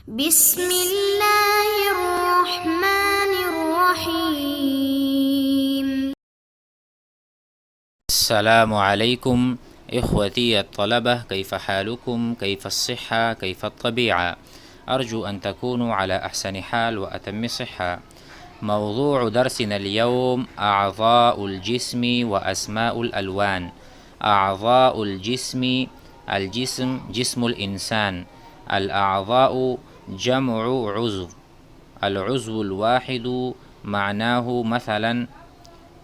بسم اللہ الرحمن الرحیم. السلام عليكم إخوتي الطلبة، كيف حالكم؟ كيف الصحة؟ كيف الطبيعة؟ أرجو أن تكونوا على أحسن حال وأتم صحة. موضوع درسنا اليوم أعضاء الجسم وأسماء الألوان. أعضاء الجسم، الجسم جسم الإنسان. الأعضاء جمع عضو. العضو الواحد معناه مثلا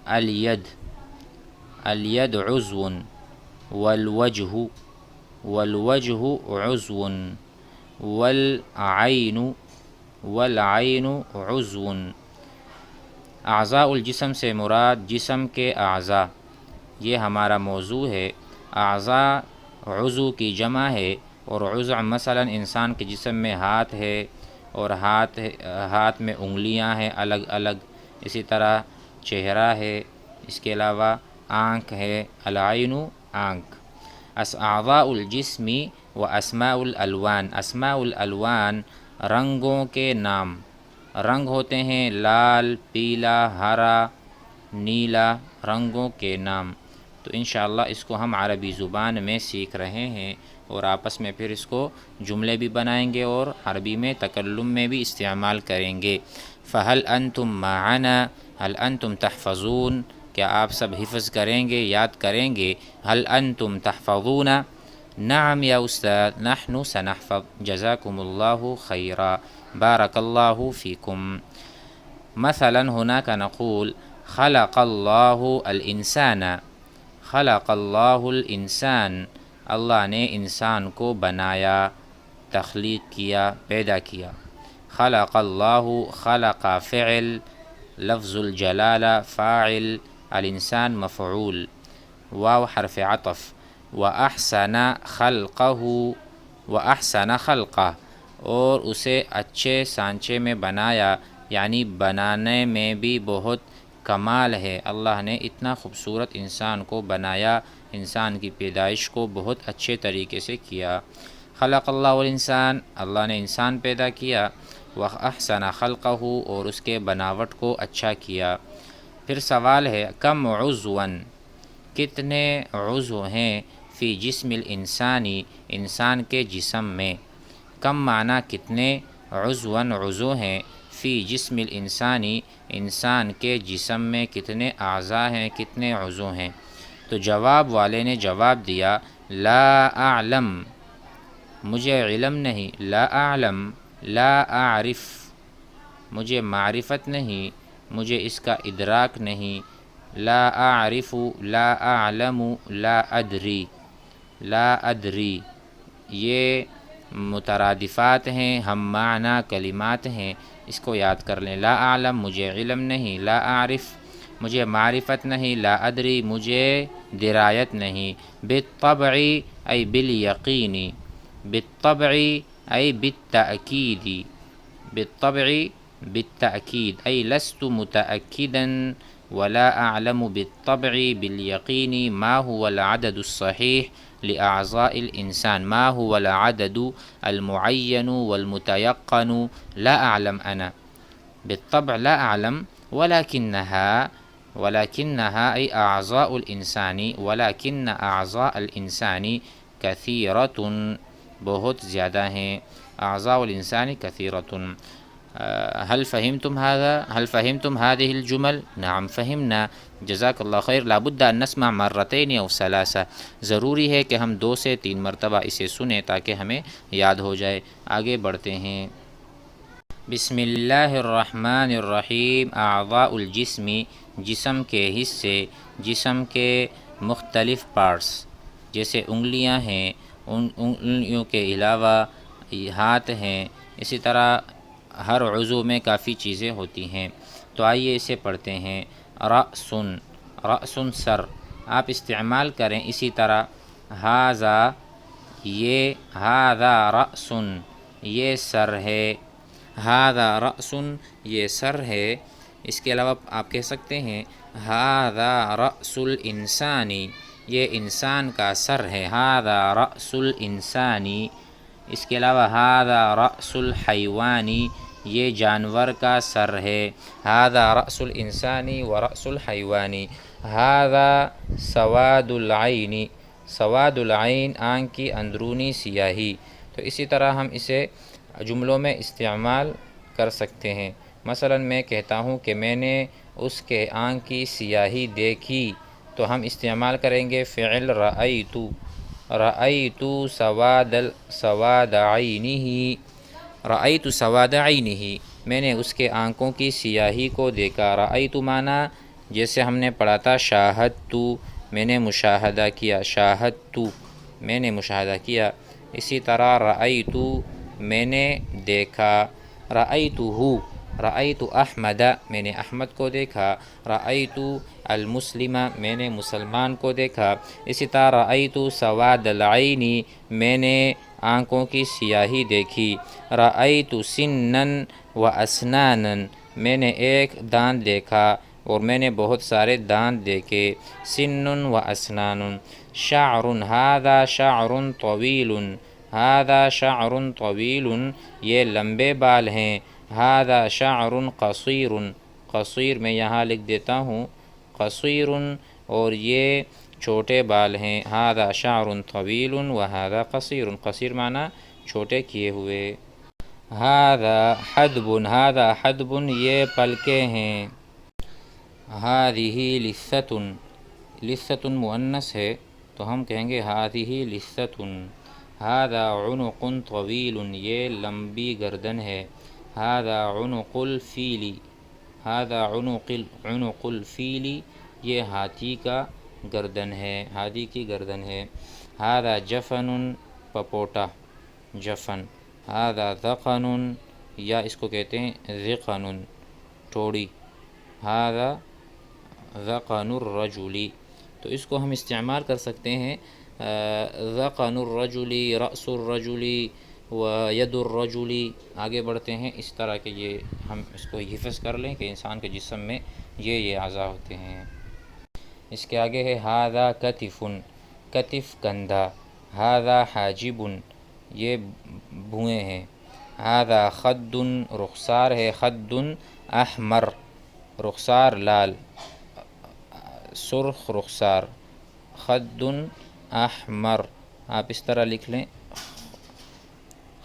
اليد. اليد عضو، والوجه عضو، والعين عضو. اعضاء الجسم سے مراد جسم کے اعضاء، یہ ہمارا موضوع ہے. اعضاء عضو کی جمع ہے، اور عضو مثلا انسان کے جسم میں ہاتھ ہے، اور ہاتھ میں انگلیاں ہیں الگ الگ. اسی طرح چہرہ ہے، اس کے علاوہ آنکھ ہے، العین آنکھ. اعضاء الجسم و اسماء الالوان. اسماء الالوان رنگوں کے نام. رنگ ہوتے ہیں لال، پیلا، ہرا، نیلا، رنگوں کے نام. تو انشاءاللہ اس کو ہم عربی زبان میں سیکھ رہے ہیں، اور آپس میں پھر اس کو جملے بھی بنائیں گے اور عربی میں تکلم میں بھی استعمال کریں گے. فہل انتم معنا، هل انتم تحفظون، کیا آپ سب حفظ کریں گے، یاد کریں گے. هل انتم تحفظون، نعم یا استاذ نحن سنحفظ، جزاکم اللہ خیرا، بارک اللہ فیکم. مثلا هناك نقول خلق اللہ الانسان. خلق اللہ الانسان، اللہ نے انسان کو بنایا، تخلیق کیا، پیدا کیا. خلق اللہ، خلق فعل، لفظ الجلالہ فاعل، الانسان مفعول، واو حرف عطف. وأحسن خلقہ، وأحسن خلقہ، اور اسے اچھے سانچے میں بنایا، یعنی بنانے میں بھی بہت کمال ہے. اللہ نے اتنا خوبصورت انسان کو بنایا، انسان کی پیدائش کو بہت اچھے طریقے سے کیا. خلق اللہ الانسان، اللہ نے انسان پیدا کیا. وأحسن خلقہ، اور اس کے بناوٹ کو اچھا کیا. پھر سوال ہے کم عضواً، کتنے عضو ہیں، فی جسم الانسانی، انسان کے جسم میں. کم معنی کتنے، عضواً عضو ہیں، فی جسم الانسانی، انسان کے جسم میں کتنے اعضاء ہیں، کتنے عضو ہیں. تو جواب والے نے جواب دیا لا اعلم، مجھے علم نہیں. لا اعلم، لا اعرف، مجھے معرفت نہیں، مجھے اس کا ادراک نہیں. لا اعرف، لا اعلم، لا ادری. لا ادری، یہ مترادفات ہیں، ہم معنی کلمات ہیں، اس کو یاد کر لیں. لا اعلم مجھے علم نہیں، لا اعرف مجھے معرفت نہیں، لا ادری مجھے درایت نہیں. بالطبع ای بالیقین، بالطبع ای بالتأکید. بالطبع بالتأکید ای لست متأکدا ولا اعلم بالطبع بالیقین ما هو العدد الصحیح لأعضاء الإنسان، ما هو العدد المعين والمتيقن. لا أعلم أنا، بالطبع لا أعلم، ولكنها أي أعضاء الإنسان، ولكن أعضاء الإنسان كثيرة، بہت زیادہ ہیں. أعضاء الإنسان كثيرة. هل فهمتم هذا؟ هل فهمتم هذه الجمل؟ نعم فهمنا، جزاک اللہ خیر. لابد ان نسمع مرتين او ثلاثة، ضروری ہے کہ ہم 2 سے 3 مرتبہ اسے سنیں تاکہ ہمیں یاد ہو جائے. آگے بڑھتے ہیں. بسم اللہ الرحمن الرحیم. اعضاء الجسم، جسم کے حصے، جسم کے مختلف پارٹس. جیسے انگلیاں ہیں، ان انگلیوں کے علاوہ ہاتھ ہیں. اسی طرح ہر عضو میں کافی چیزیں ہوتی ہیں. تو آئیے اسے پڑھتے ہیں. رأس، رأس سر. آپ استعمال کریں اسی طرح ھذا، یہ ھذا رأس، یہ سر ہے. ھذا رأس، یہ سر ہے. اس کے علاوہ آپ کہہ سکتے ہیں ھذا رأس الانسان، یہ انسان کا سر ہے. ھذا رأس الانسان، اس کے علاوہ ھذا رأس الحیوانی، یہ جانور کا سر ہے، ھذا رأس الانسانی و رأس الحیوانی، ھذا سواد العین، سواد العین آنکھ کی اندرونی سیاہی۔ تو اسی طرح ہم اسے جملوں میں استعمال کر سکتے ہیں۔ مثلا میں کہتا ہوں کہ میں نے اس کے آنکھ کی سیاہی دیکھی، تو ہم استعمال کریں گے فعل رأیت، رأیت سواد عینہ، رأیت سواد عینہ، میں نے اس کے آنکھوں کی سیاہی کو دیکھا۔ رأیت معنی جیسے ہم نے پڑھا تھا شاہدت، میں نے مشاہدہ کیا، شاہدت میں نے مشاہدہ کیا، اسی طرح رأیت میں نے دیکھا، رأیتہ، رأیت احمد میں نے احمد کو دیکھا، رأیت المسلم میں نے مسلمان کو دیکھا، اسی طرح رأیت سواد العین میں نے آنکھوں کی سیاہی دیکھی، رأیت سنا و اسنانا میں نے ایک دانت دیکھا اور میں نے بہت سارے دانت دیکھے، سن و اسنان، شعر ھذا شعر طویل، ھذا شعر طویل یہ لمبے بال ہیں، ھذا شعر قصیر، قصیر میں یہاں لکھ دیتا ہوں قصیر، اور یہ چھوٹے بال ہیں، ھذا شعر طویل و ھذا قصیر، قصیر معنی چھوٹے کیے ہوئے، ھذا حدب، ھذا حدب یہ پلکیں ہیں، ھذہ لثۃ، لثۃ مؤنث ہے تو ہم کہیں گے ھذہ لثۃ، ھذا عنق طویل یہ لمبی گردن ہے، ھذا عنق الفیل، ھذا عنق الفیل یہ ہاتھی کا گردن ہے، ہاتھی کی گردن ہے، ھذا جفن پپوٹا، جفن، ھذا ذقن یا اس کو کہتے ہیں ذقن ٹوڑی، ھذا ذقن الرجل، تو اس کو ہم استعمال کر سکتے ہیں ذقن الرجل، رأس الرجل و ید الرجل، آگے بڑھتے ہیں اس طرح کہ یہ ہم اس کو حفظ کر لیں کہ انسان کے جسم میں یہ اعضاء ہوتے ہیں۔ اس کے آگے ہے ھذا کتف، کتف کندھا، ھذا حاجب یہ بھوئیں ہیں، ھذا خد رخسار ہے، خد احمر رخسار لال، سرخ رخسار، خد احمر آپ اس طرح لکھ لیں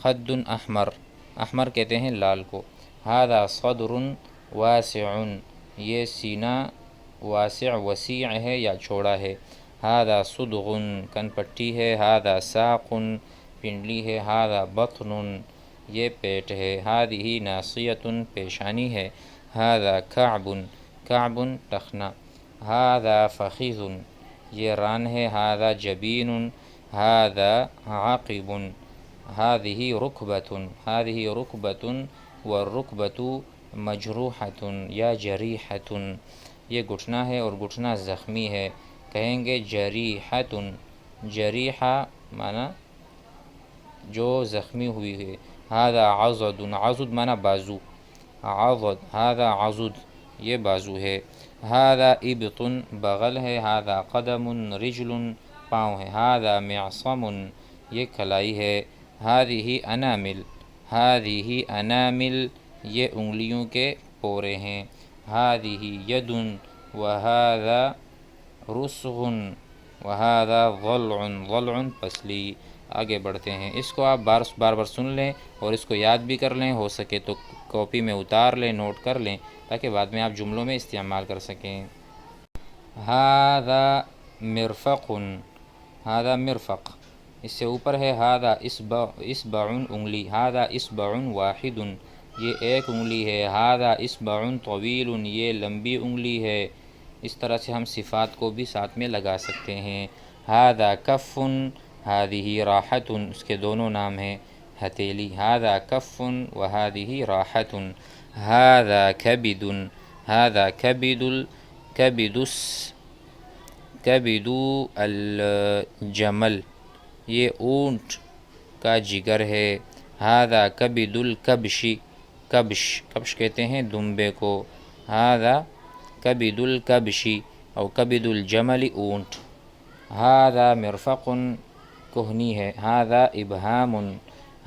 خد احمر، احمر کہتے ہیں لال کو، ھذا صدر واسع یہ سینہ واسع وسیع ہے یا چوڑا ہے، ھذا صدغ کن پٹی ہے، ھذا ساق پنڈلی ہے، ھذا بطن یہ پیٹ ہے، ھذہ ناصیۃ پیشانی ہے، ھذا کعب، کعب ٹخنا، ھذا فخذ یہ ران ہے، ھذا جبین، ھذا عقب، ھذہ رکبۃ، ھذہ رکبۃ والرکبۃ مجروحۃ یا جریحۃ یہ گھٹنا ہے اور گھٹنا زخمی ہے، کہیں گے جریحۃ، جریحہ معنی جو زخمی ہوئی ہے، ھذا عضد، عضد معنی بازو، عضد، ھذا عضد یہ بازو ہے، ھذا ابط بغل ہے، ھذا قدم رجل پاؤں ہے، ھذا معصم یہ کلائی ہے، ھذہ انامل، ھذہ انامل یہ انگلیوں کے پورے ہیں، ھذہ ید وھذا رسغ وھذا ضلع، ضلع پسلی، آگے بڑھتے ہیں، اس کو آپ بار بار سن لیں اور اس کو یاد بھی کر لیں، ہو سکے تو کاپی میں اتار لیں، نوٹ کر لیں تاکہ بعد میں آپ جملوں میں استعمال کر سکیں۔ ھذا مرفق، ھذا مرفق اس سے اوپر ہے، ھذا اصبع انگلی، ھذا اصبع واحد یہ ایک انگلی ہے، ھذا اصبع طویل یہ لمبی انگلی ہے، اس طرح سے ہم صفات کو بھی ساتھ میں لگا سکتے ہیں، ھذا کف، ھذہ راحۃ اس کے دونوں نام ہیں ہتھیلی، ھذا کف وھذہ راحۃ، ھذا کبد، ھذا کبد کبد الجمل یہ اونٹ کا جگر ہے، ھذا کبد الکبش، کبش کہتے ہیں دمبے کو، ھذا کبد الکبش اور کبد الجمل اونٹ، ھذا مرفق کہنی ہے، ھذا ابہام،